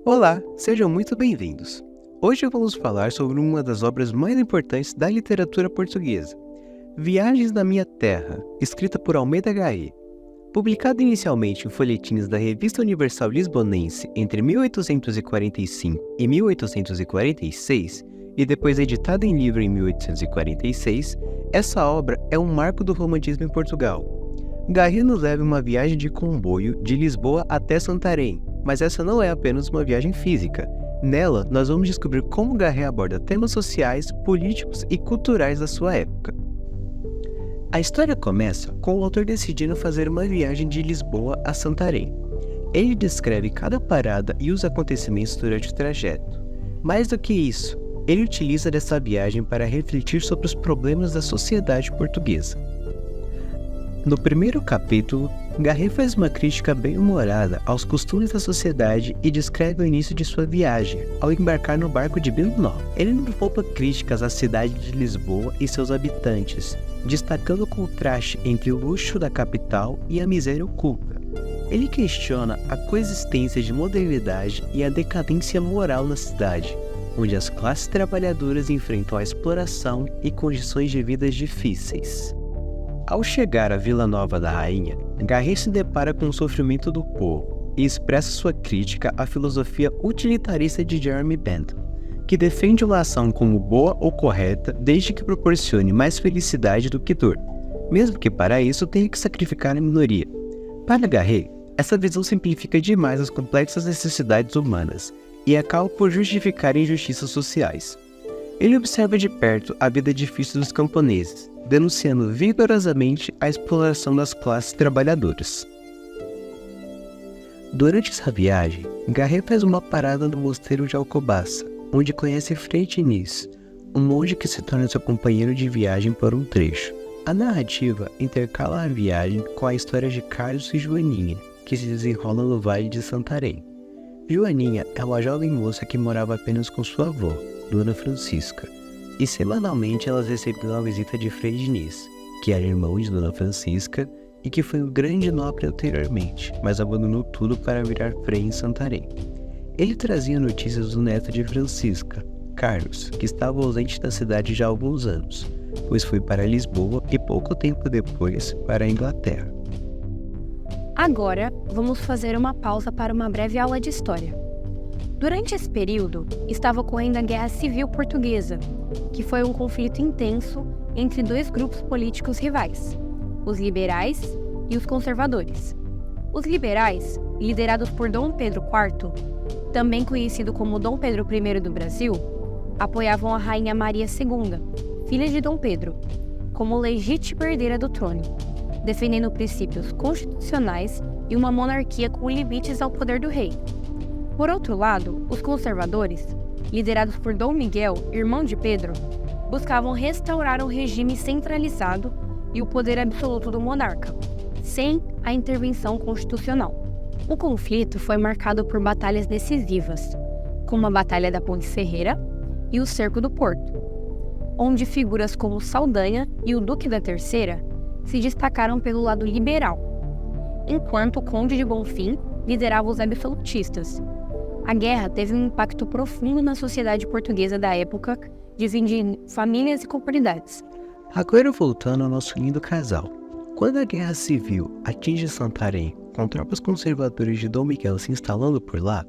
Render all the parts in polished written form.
Olá, sejam muito bem-vindos. Hoje vamos falar sobre uma das obras mais importantes da literatura portuguesa, Viagens na Minha Terra, escrita por Almeida Garrett. Publicada inicialmente em folhetins da Revista Universal Lisbonense entre 1845 e 1846 e depois editada em livro em 1846, essa obra é um marco do romantismo em Portugal. Garrett nos leva em uma viagem de comboio de Lisboa até Santarém, mas essa não é apenas uma viagem física. Nela, nós vamos descobrir como Garrett aborda temas sociais, políticos e culturais da sua época. A história começa com o autor decidindo fazer uma viagem de Lisboa a Santarém. Ele descreve cada parada e os acontecimentos durante o trajeto. Mais do que isso, ele utiliza dessa viagem para refletir sobre os problemas da sociedade portuguesa. No primeiro capítulo, Garrett faz uma crítica bem-humorada aos costumes da sociedade e descreve o início de sua viagem, ao embarcar no barco de Bilbao. Ele não poupa críticas à cidade de Lisboa e seus habitantes, destacando o contraste entre o luxo da capital e a miséria oculta. Ele questiona a coexistência de modernidade e a decadência moral na cidade, onde as classes trabalhadoras enfrentam a exploração e condições de vida difíceis. Ao chegar à Vila Nova da Rainha, Garrett se depara com o sofrimento do povo e expressa sua crítica à filosofia utilitarista de Jeremy Bentham, que defende uma ação como boa ou correta desde que proporcione mais felicidade do que dor, mesmo que para isso tenha que sacrificar a minoria. Para Garrett, essa visão simplifica demais as complexas necessidades humanas e acaba por justificar injustiças sociais. Ele observa de perto a vida difícil dos camponeses, denunciando vigorosamente a exploração das classes trabalhadoras. Durante essa viagem, Garrett faz uma parada no mosteiro de Alcobaça, onde conhece Frei Diniz, um monge que se torna seu companheiro de viagem por um trecho. A narrativa intercala a viagem com a história de Carlos e Joaninha, que se desenrola no Vale de Santarém. Joaninha é uma jovem moça que morava apenas com sua avó, Dona Francisca, e semanalmente elas recebiam a visita de Frei Diniz, que era irmão de Dona Francisca e que foi um grande nobre anteriormente, mas abandonou tudo para virar frei em Santarém. Ele trazia notícias do neto de Francisca, Carlos, que estava ausente da cidade já há alguns anos, pois foi para Lisboa e pouco tempo depois para a Inglaterra. Agora, vamos fazer uma pausa para uma breve aula de história. Durante esse período, estava ocorrendo a Guerra Civil Portuguesa, que foi um conflito intenso entre dois grupos políticos rivais, os liberais e os conservadores. Os liberais, liderados por Dom Pedro IV, também conhecido como Dom Pedro I do Brasil, apoiavam a Rainha Maria II, filha de Dom Pedro, como legítima herdeira do trono, defendendo princípios constitucionais e uma monarquia com limites ao poder do rei. Por outro lado, os conservadores, liderados por Dom Miguel, irmão de Pedro, buscavam restaurar um regime centralizado e o poder absoluto do monarca, sem a intervenção constitucional. O conflito foi marcado por batalhas decisivas, como a Batalha da Ponte Ferreira e o Cerco do Porto, onde figuras como Saldanha e o Duque da Terceira se destacaram pelo lado liberal, enquanto o Conde de Bonfim liderava os absolutistas. A guerra teve um impacto profundo na sociedade portuguesa da época, dividindo famílias e comunidades. Agora voltando ao nosso lindo casal. Quando a Guerra Civil atinge Santarém, com tropas conservadoras de Dom Miguel se instalando por lá,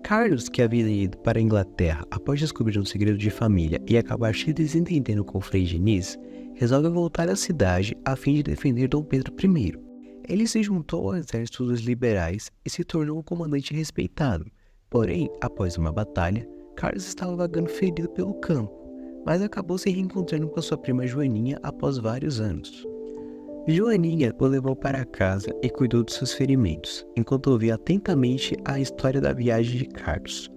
Carlos, que havia ido para a Inglaterra após descobrir um segredo de família e acabar se desentendendo com Frei Diniz, resolve voltar à cidade a fim de defender Dom Pedro I. Ele se juntou ao exército dos liberais e se tornou um comandante respeitado. Porém, após uma batalha, Carlos estava vagando ferido pelo campo, mas acabou se reencontrando com sua prima Joaninha após vários anos. Joaninha o levou para casa e cuidou de seus ferimentos, enquanto ouvia atentamente a história da viagem de Carlos.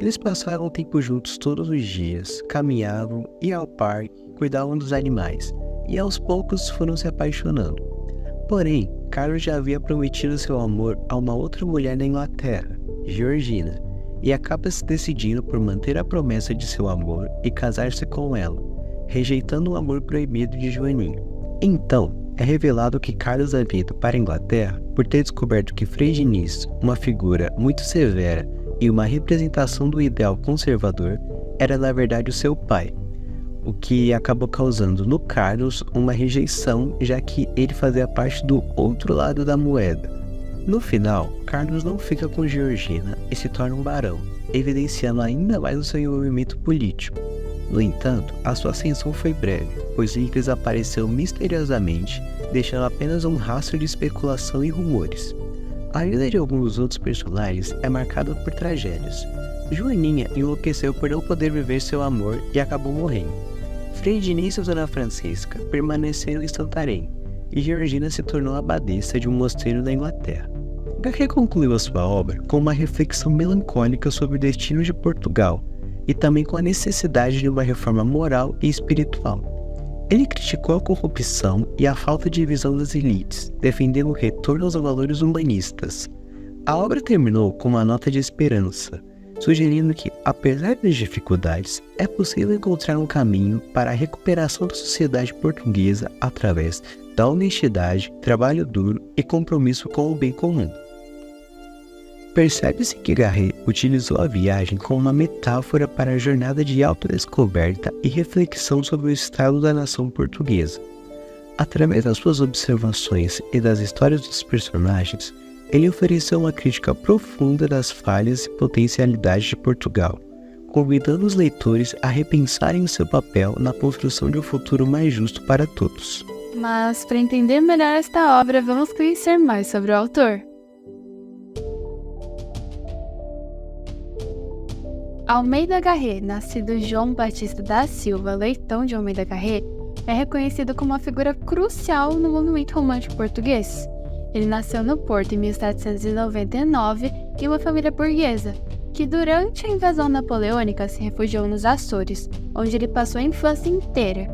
Eles passavam tempo juntos todos os dias, caminhavam, iam ao parque, cuidavam dos animais, e aos poucos foram se apaixonando. Porém, Carlos já havia prometido seu amor a uma outra mulher na Inglaterra, Georgina, e acaba se decidindo por manter a promessa de seu amor e casar-se com ela, rejeitando o amor proibido de Joaninha. Então, é revelado que Carlos havia ido para a Inglaterra por ter descoberto que Frei Diniz, uma figura muito severa e uma representação do ideal conservador, era na verdade o seu pai, o que acabou causando no Carlos uma rejeição, já que ele fazia parte do outro lado da moeda. No final, Carlos não fica com Georgina e se torna um barão, evidenciando ainda mais o seu envolvimento político. No entanto, a sua ascensão foi breve, pois Nicholas apareceu misteriosamente, deixando apenas um rastro de especulação e rumores. A vida de alguns outros personagens é marcada por tragédias. Joaninha enlouqueceu por não poder viver seu amor e acabou morrendo. Frei Diniz e Dona Francisca permaneceram em Santarém, e Georgina se tornou abadesa de um mosteiro na Inglaterra. Garret concluiu a sua obra com uma reflexão melancólica sobre o destino de Portugal e também com a necessidade de uma reforma moral e espiritual. Ele criticou a corrupção e a falta de visão das elites, defendendo o retorno aos valores humanistas. A obra terminou com uma nota de esperança, sugerindo que, apesar das dificuldades, é possível encontrar um caminho para a recuperação da sociedade portuguesa através da honestidade, trabalho duro e compromisso com o bem comum. Percebe-se que Garret utilizou a viagem como uma metáfora para a jornada de autodescoberta e reflexão sobre o estado da nação portuguesa. Através das suas observações e das histórias dos personagens, ele ofereceu uma crítica profunda das falhas e potencialidades de Portugal, convidando os leitores a repensarem seu papel na construção de um futuro mais justo para todos. Mas, para entender melhor esta obra, vamos conhecer mais sobre o autor. Almeida Garret, nascido João Batista da Silva Leitão de Almeida Garret, é reconhecido como uma figura crucial no movimento romântico português. Ele nasceu no Porto em 1799 em uma família burguesa, que durante a invasão napoleônica se refugiou nos Açores, onde ele passou a infância inteira.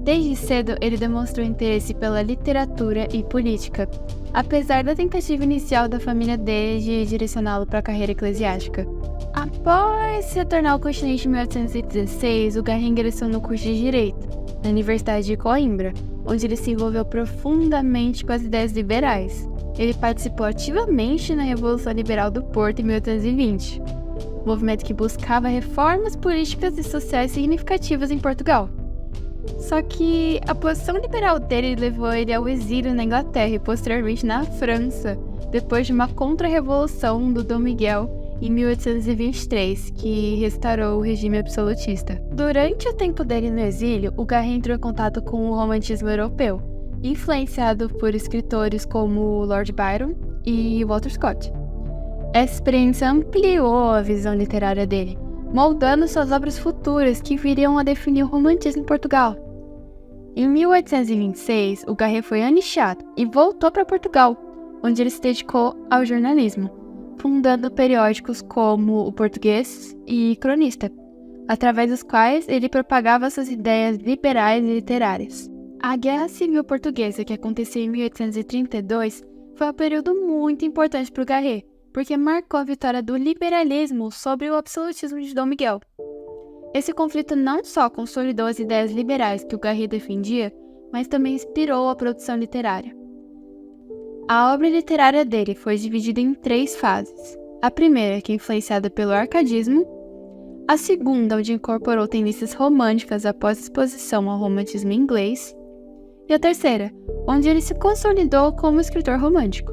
Desde cedo, ele demonstrou interesse pela literatura e política, apesar da tentativa inicial da família dele de direcioná-lo para a carreira eclesiástica. Após se retornar ao continente em 1816, o Garret ingressou no curso de Direito, na Universidade de Coimbra, onde ele se envolveu profundamente com as ideias liberais. Ele participou ativamente na Revolução Liberal do Porto em 1820, movimento que buscava reformas políticas e sociais significativas em Portugal. Só que a posição liberal dele levou ele ao exílio na Inglaterra e posteriormente na França, depois de uma contra-revolução do Dom Miguel em 1823, que restaurou o regime absolutista. Durante o tempo dele no exílio, o Garret entrou em contato com o romantismo europeu, influenciado por escritores como Lord Byron e Walter Scott. Essa experiência ampliou a visão literária dele, moldando suas obras futuras que viriam a definir o romantismo em Portugal. Em 1826, o Garret foi anistiado e voltou para Portugal, onde ele se dedicou ao jornalismo, fundando periódicos como O Português e Cronista, através dos quais ele propagava suas ideias liberais e literárias. A Guerra Civil Portuguesa, que aconteceu em 1832, foi um período muito importante para o Garret, porque marcou a vitória do liberalismo sobre o absolutismo de Dom Miguel. Esse conflito não só consolidou as ideias liberais que o Garret defendia, mas também inspirou a produção literária. A obra literária dele foi dividida em 3 fases. A primeira, que é influenciada pelo arcadismo, a segunda, onde incorporou tendências românticas após a exposição ao romantismo inglês, e a terceira, onde ele se consolidou como escritor romântico.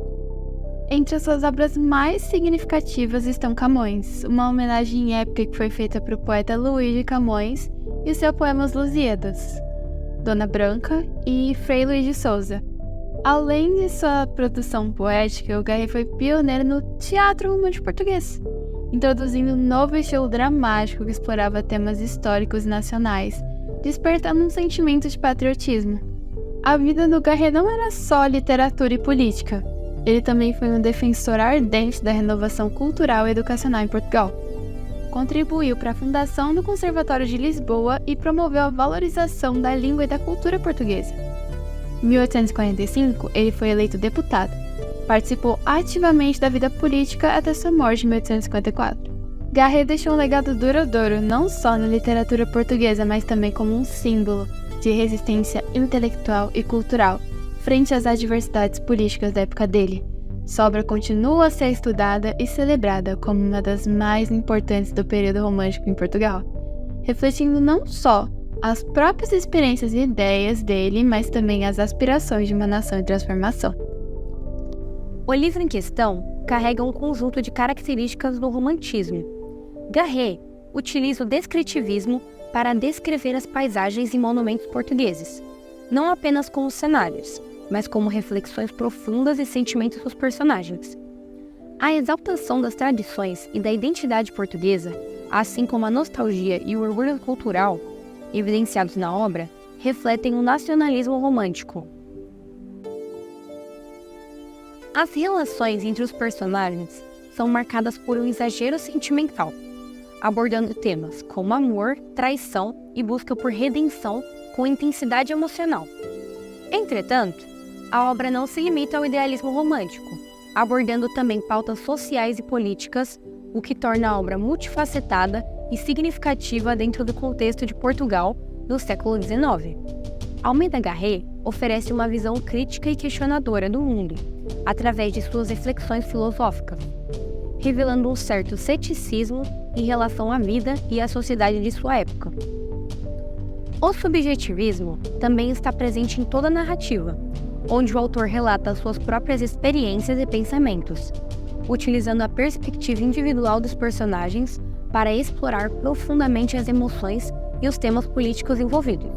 Entre as suas obras mais significativas estão Camões, uma homenagem épica que foi feita para o poeta Luís de Camões e o seu poema Os Lusíadas, Dona Branca e Frei Luís de Souza. Além de sua produção poética, o Garret foi pioneiro no teatro romântico português, introduzindo um novo estilo dramático que explorava temas históricos e nacionais, despertando um sentimento de patriotismo. A vida do Garret não era só literatura e política. Ele também foi um defensor ardente da renovação cultural e educacional em Portugal. Contribuiu para a fundação do Conservatório de Lisboa e promoveu a valorização da língua e da cultura portuguesa. Em 1845, ele foi eleito deputado. Participou ativamente da vida política até sua morte em 1854. Garret deixou um legado duradouro não só na literatura portuguesa, mas também como um símbolo de resistência intelectual e cultural frente às adversidades políticas da época dele, Sua obra continua a ser estudada e celebrada como uma das mais importantes do período romântico em Portugal, refletindo não só as próprias experiências e ideias dele, mas também as aspirações de uma nação em transformação. O livro em questão carrega um conjunto de características do romantismo. Garré utiliza o descritivismo para descrever as paisagens e monumentos portugueses, não apenas como cenários, mas como reflexões profundas e sentimentos dos personagens. A exaltação das tradições e da identidade portuguesa, assim como a nostalgia e o orgulho cultural, evidenciados na obra, refletem o nacionalismo romântico. As relações entre os personagens são marcadas por um exagero sentimental, abordando temas como amor, traição e busca por redenção com intensidade emocional. Entretanto, a obra não se limita ao idealismo romântico, abordando também pautas sociais e políticas, o que torna a obra multifacetada e significativa dentro do contexto de Portugal do século XIX. Almeida Garré oferece uma visão crítica e questionadora do mundo, através de suas reflexões filosóficas, revelando um certo ceticismo em relação à vida e à sociedade de sua época. O subjetivismo também está presente em toda a narrativa, onde o autor relata suas próprias experiências e pensamentos, utilizando a perspectiva individual dos personagens para explorar profundamente as emoções e os temas políticos envolvidos.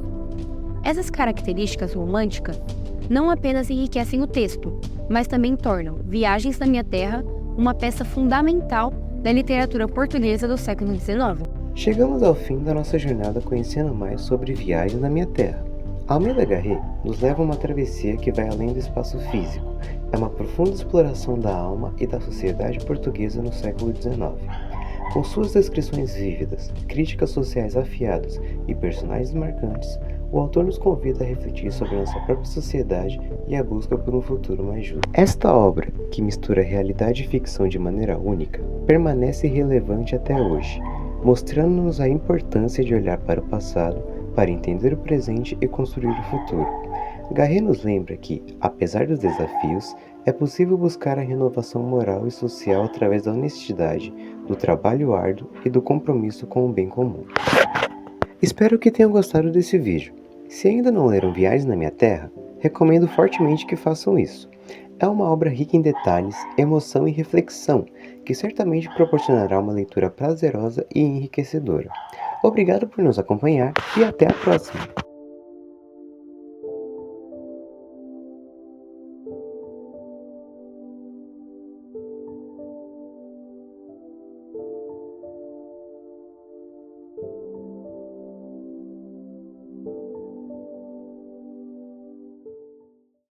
Essas características românticas não apenas enriquecem o texto, mas também tornam Viagens na Minha Terra uma peça fundamental da literatura portuguesa do século XIX. Chegamos ao fim da nossa jornada conhecendo mais sobre Viagens na Minha Terra. Almeida Garré nos leva a uma travessia que vai além do espaço físico. É uma profunda exploração da alma e da sociedade portuguesa no século XIX. Com suas descrições vívidas, críticas sociais afiadas e personagens marcantes, o autor nos convida a refletir sobre nossa própria sociedade e a busca por um futuro mais justo. Esta obra, que mistura realidade e ficção de maneira única, permanece relevante até hoje, mostrando-nos a importância de olhar para o passado para entender o presente e construir o futuro. Garré nos lembra que, apesar dos desafios, é possível buscar a renovação moral e social através da honestidade, do trabalho árduo e do compromisso com o bem comum. Espero que tenham gostado desse vídeo. Se ainda não leram Viagens na Minha Terra, recomendo fortemente que façam isso. É uma obra rica em detalhes, emoção e reflexão, que certamente proporcionará uma leitura prazerosa e enriquecedora. Obrigado por nos acompanhar e até a próxima!